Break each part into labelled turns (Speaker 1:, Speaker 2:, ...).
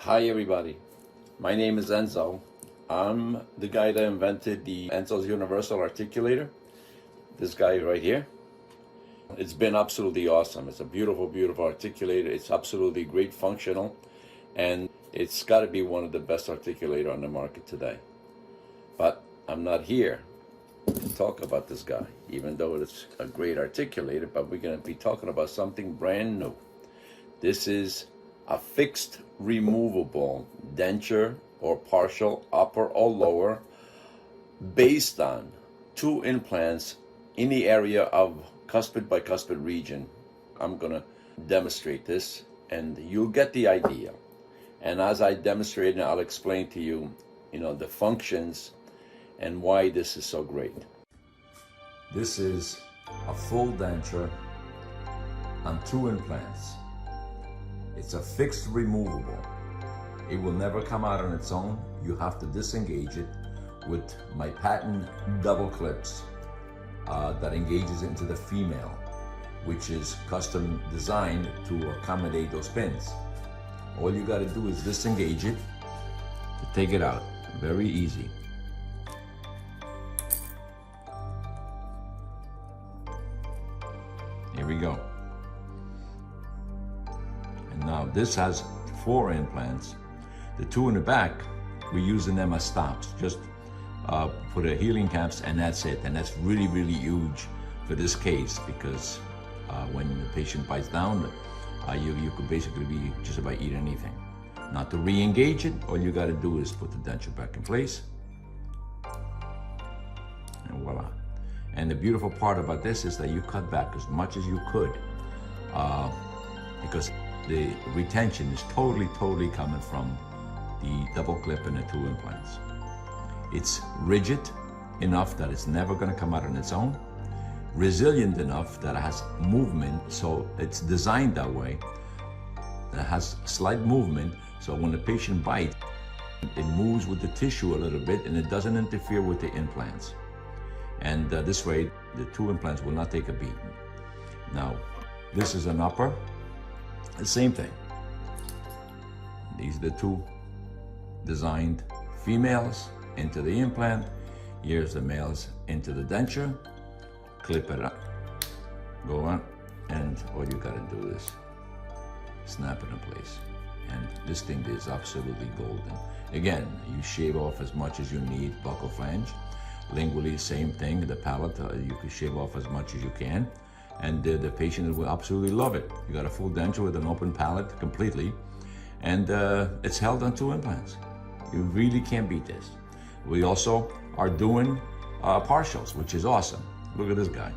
Speaker 1: Hi everybody, my name is Enzo. I'm the guy that invented the Enzo's Universal Articulator. This guy right here. It's been absolutely awesome. It's a beautiful, beautiful articulator. It's absolutely great functional, and it's got to be one of the best articulator on the market today. But I'm not here to talk about this guy, even though it's a great articulator, but we're going to be talking about something brand new. This is a fixed removable denture or partial, upper or lower, based on 2 implants in the area of cuspid bicuspid region. I'm going to demonstrate this and you'll get the idea. And as I demonstrate, I'll explain to you, the functions and why this is so great. This is a full denture on 2 implants. It's a fixed removable. It will never come out on its own. You have to disengage it with my patent double clips that engages into the female, which is custom designed to accommodate those pins. All you got to do is disengage it to take it out. Very easy. Here we go. And now this has 4 implants. The 2 in the back, we're using them as stops. Just for the healing caps, and that's it. And that's really, really huge for this case because when the patient bites down, you could basically be just about eat anything. Now to re-engage it, all you got to do is put the denture back in place. And voila. And the beautiful part about this is that you cut back as much as you could because the retention is totally coming from the double clip and the 2 implants. It's rigid enough that it's never going to come out on its own, resilient enough that it has movement, so it's designed that way. It has slight movement, so when the patient bites, it moves with the tissue a little bit and it doesn't interfere with the implants. And this way, the 2 implants will not take a beating. Now, this is an upper, the same thing. These are the 2 designed females into the implant. Here's the males into the denture. Clip it up, go on, and all you gotta do is snap it in place. And this thing is absolutely golden. Again, you shave off as much as you need, buccal flange. Lingually, same thing, the palate, you can shave off as much as you can. And the patient will absolutely love it. You got a full denture with an open palate completely. And it's held on 2 implants. You really can't beat this. We also are doing partials, which is awesome. Look at this guy.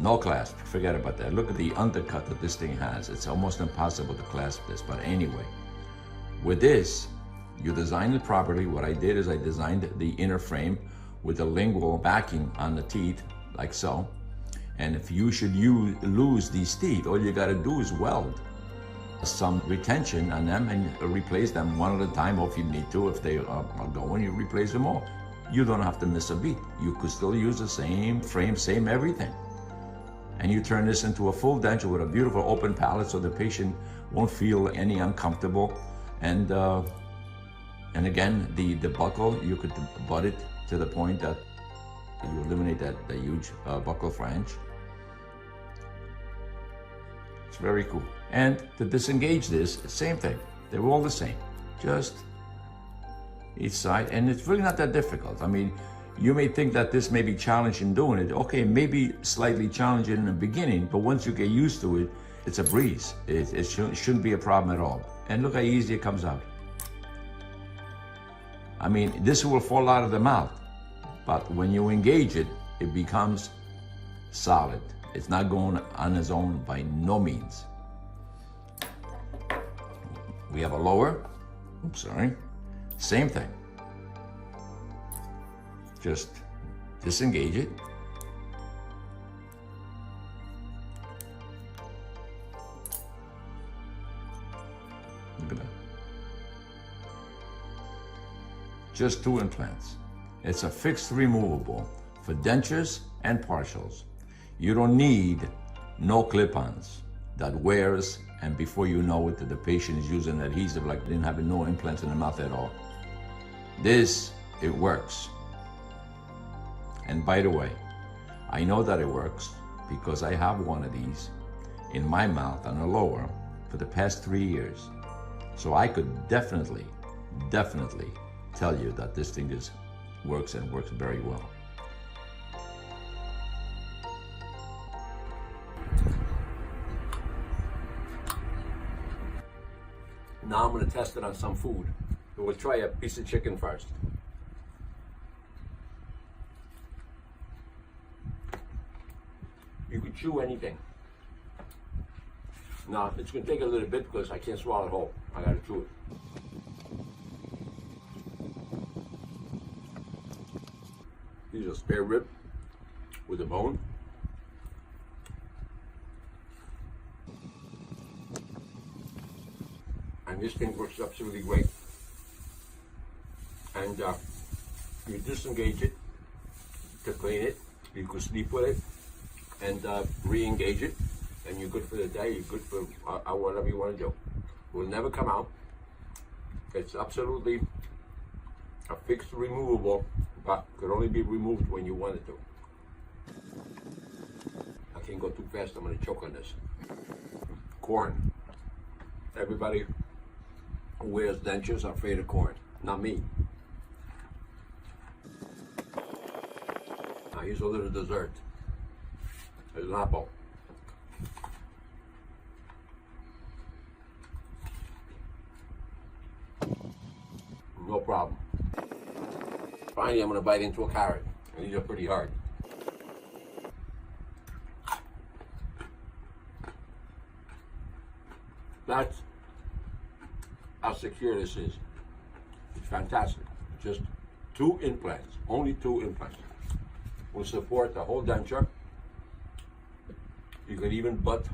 Speaker 1: No clasp, forget about that. Look at the undercut that this thing has. It's almost impossible to clasp this, but anyway. With this, you design it properly. What I did is I designed the inner frame with a lingual backing on the teeth, like so. And if you should lose these teeth, all you gotta do is weld some retention on them and replace them one at a time, or if you need to, if they are going, you replace them all. You don't have to miss a beat. You could still use the same frame, same everything. And you turn this into a full denture with a beautiful open palate so the patient won't feel any uncomfortable. And again, the buccal, you could butt it to the point that you eliminate that huge buccal flange. It's very cool. And to disengage this, same thing. They're all the same, just each side. And it's really not that difficult. I mean, you may think that this may be challenging doing it. Okay, maybe slightly challenging in the beginning, but once you get used to it, it's a breeze. It shouldn't be a problem at all. And look how easy it comes out. I mean, this will fall out of the mouth, but when you engage it, it becomes solid. It's not going on its own by no means. We have a lower, same thing. Just disengage it. Look at that. Just 2 implants. It's a fixed removable for dentures and partials. You don't need no clip-ons. that wears, and before you know it, the patient is using adhesive like they didn't have no implants in the mouth at all. This, it works. And by the way, I know that it works because I have one of these in my mouth on the lower for the past 3 years. So I could definitely tell you that this thing works and works very well. Now I'm going to test it on some food. We'll try a piece of chicken first. You could chew anything. Now, it's going to take a little bit because I can't swallow it whole. I got to chew it. Here's a spare rib with a bone. And this thing works absolutely great. And you disengage it to clean it. You could sleep with it and re-engage it, and you're good for the day. You're good for whatever you want to do. It will never come out. It's absolutely a fixed removable, but could only be removed when you want it to. I can't go too fast. I'm going to choke on this. Corn. Everybody who wears dentures are afraid of corn. Not me. Now here's a little dessert. There's an apple. No problem. Finally, I'm going to bite into a carrot. And these are pretty hard. That's how secure this is. It's fantastic. Just 2 implants. Only 2 implants. Will support the whole denture. You could even butt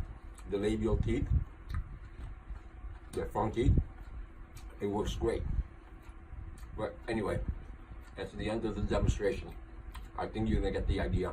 Speaker 1: the labial teeth, the front teeth. It works great. But anyway, that's the end of the demonstration. I think you're gonna get the idea.